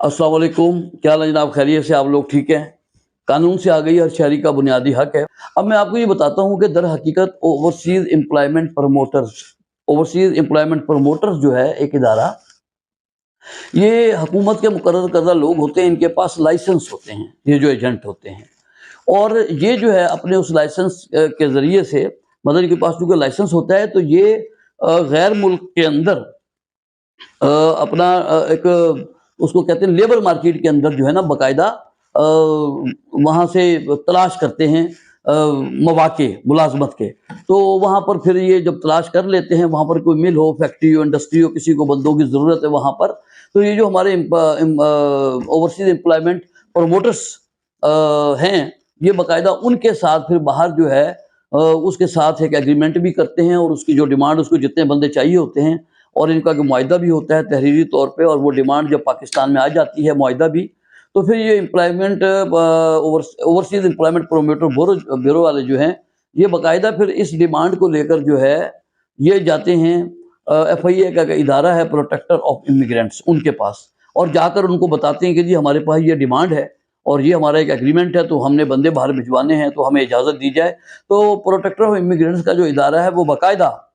अस्सलाम वालेकुम। क्या हाल है जनाब, खैरियत से? आप लोग ठीक हैं? कानून से आ गई हर शहरी का बुनियादी हक है। अब मैं आपको ये बताता हूँ कि दर हकीकत ओवरसीज एम्प्लॉयमेंट प्रमोटर्स जो है एक इदारा, ये हुकूमत के मुकर्रर करदा लोग होते हैं, इनके पास लाइसेंस होते हैं, ये जो एजेंट होते हैं। और ये जो है अपने उस लाइसेंस के ज़रिए से, मतलब इनके पास चूँकि लाइसेंस होता है तो ये गैर मुल्क के अंदर अपना एक उसको कहते हैं लेबर मार्केट के अंदर जो है ना बाकायदा वहाँ से तलाश करते हैं मौके मुलाजमत के। तो वहाँ पर फिर ये जब तलाश कर लेते हैं, वहाँ पर कोई मिल हो, फैक्ट्री हो, इंडस्ट्री हो, किसी को बंदों की ज़रूरत है वहाँ पर, तो ये जो हमारे ओवरसीज एम्प्लॉयमेंट प्रमोटर्स हैं, ये बाकायदा उनके साथ फिर बाहर जो है उसके साथ एक एग्रीमेंट भी करते हैं, और उसकी जो डिमांड, उसको जितने बंदे चाहिए होते हैं, और इनका जो मुआहदा भी होता है तहरीरी तौर पे, और वो डिमांड जब पाकिस्तान में आ जाती है मुआहदा भी, तो फिर ये employment overseas employment promoter bureau वाले जो हैं, ये बाकायदा फिर इस डिमांड को लेकर जो है ये जाते हैं FIA का इदारा है, प्रोटेक्टर ऑफ इमिग्रेंट्स, उनके पास, और जाकर उनको बताते हैं कि जी हमारे पास ये डिमांड है और ये हमारा एक एग्रीमेंट है, तो हमने बंदे बाहर भिजवाने हैं, तो हमें इजाज़त दी जाए। तो प्रोटेक्टर ऑफ इमिग्रेंट्स का जो इदारा है वो बाकायदा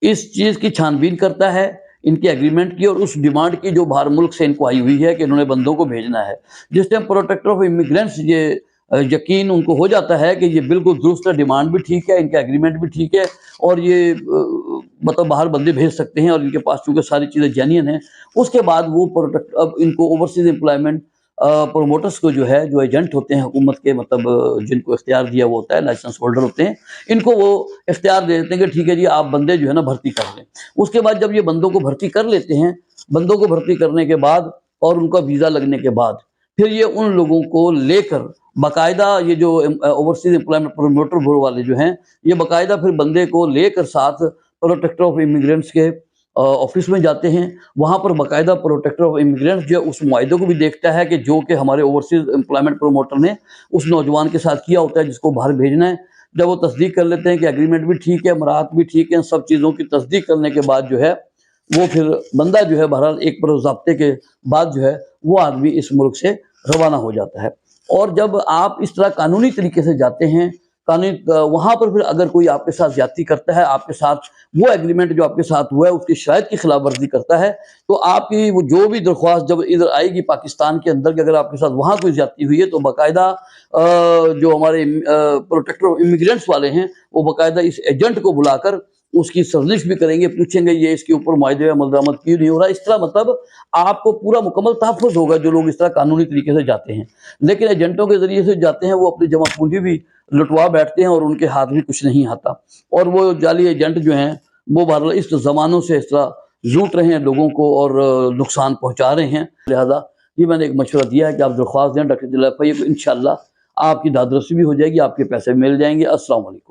इस चीज़ की छानबीन करता है, इनके एग्रीमेंट की और उस डिमांड की जो बाहर मुल्क से इनको आई हुई है कि इन्होंने बंदों को भेजना है। जिस टाइम प्रोटेक्टर ऑफ इमिग्रेंट्स ये यकीन उनको हो जाता है कि ये बिल्कुल दुरुस्त है, डिमांड भी ठीक है, इनका एग्रीमेंट भी ठीक है, और ये मतलब बाहर बंदे भेज सकते हैं, और इनके पास चूँकि सारी चीज़ें जेन्युइन हैं, उसके बाद वो अब इनको ओवरसीज एम्प्लॉयमेंट प्रोमोटर्स को जो है, जो एजेंट होते हैं हुकूमत के, मतलब जिनको इख्तियार दिया वो होता है, लाइसेंस होल्डर होते हैं, इनको वो इख्तियार दे देते हैं कि ठीक है जी आप बंदे जो है ना भर्ती कर लें। उसके बाद जब ये बंदों को भर्ती कर लेते हैं, बंदों को भर्ती करने के बाद और उनका वीज़ा लगने के बाद, फिर ये उन लोगों को लेकर बाकायदा, ये जो ओवरसीज एम्प्लॉयमेंट प्रोमोटर ब्यूरो वाले जो हैं, ये बाकायदा फिर बंदे को लेकर साथ प्रोटेक्टर ऑफ इमिग्रेंट्स के ऑफिस में जाते हैं। वहाँ पर बाकायदा प्रोटेक्टर ऑफ इमिग्रेंट्स जो उस मुआहदे को भी देखता है कि जो कि हमारे ओवरसीज एम्प्लॉयमेंट प्रोमोटर ने उस नौजवान के साथ किया होता है जिसको बाहर भेजना है। जब वो तस्दीक कर लेते हैं कि एग्रीमेंट भी ठीक है, मराहत भी ठीक है, सब चीज़ों की तस्दीक करने के बाद जो है वो फिर बंदा जो है बहरहाल एक ज़ाब्ते के बाद जो है वो आदमी इस मुल्क से रवाना हो जाता है। और जब आप इस तरह कानूनी तरीके से जाते हैं, वहाँ पर फिर अगर कोई आपके साथ ज्यादती करता है, आपके साथ वो एग्रीमेंट जो आपके साथ हुआ है उसकी शराइत की खिलाफ वर्जी करता है, तो आपकी वो जो भी दरख्वास्त जब इधर आएगी पाकिस्तान के अंदर कि अगर आपके साथ वहाँ कोई ज्यादती हुई है, तो बाकायदा जो हमारे प्रोटेक्टर ऑफ इमिग्रेंट्स वाले हैं वो बाकायदा इस एजेंट को बुलाकर उसकी सर्जिश भी करेंगे, पूछेंगे ये इसके ऊपर मुआहदे में अमल दरामद क्यों नहीं हो रहा। इस तरह मतलब आपको पूरा मुकम्मल तहफ़्फ़ुज़ होगा जो लोग इस तरह कानूनी तरीके से जाते हैं। लेकिन एजेंटों के ज़रिए से जाते हैं, वो अपनी जमा पूंजी भी लुटवा बैठते हैं और उनके हाथ भी कुछ नहीं आता, और वो जाली एजेंट जो हैं वो बहरहाल इस ज़मानों से इस तरह लूट रहे हैं लोगों को और नुकसान पहुँचा रहे हैं। लिहाजा ये मैंने एक मशवरा दिया है कि आप दरख्वास्त दें डॉक्टर FIA को, इंशाअल्लाह आपकी दादरसी भी हो जाएगी, आपके पैसे मिल जाएंगे। अस्सलाम वालेकुम।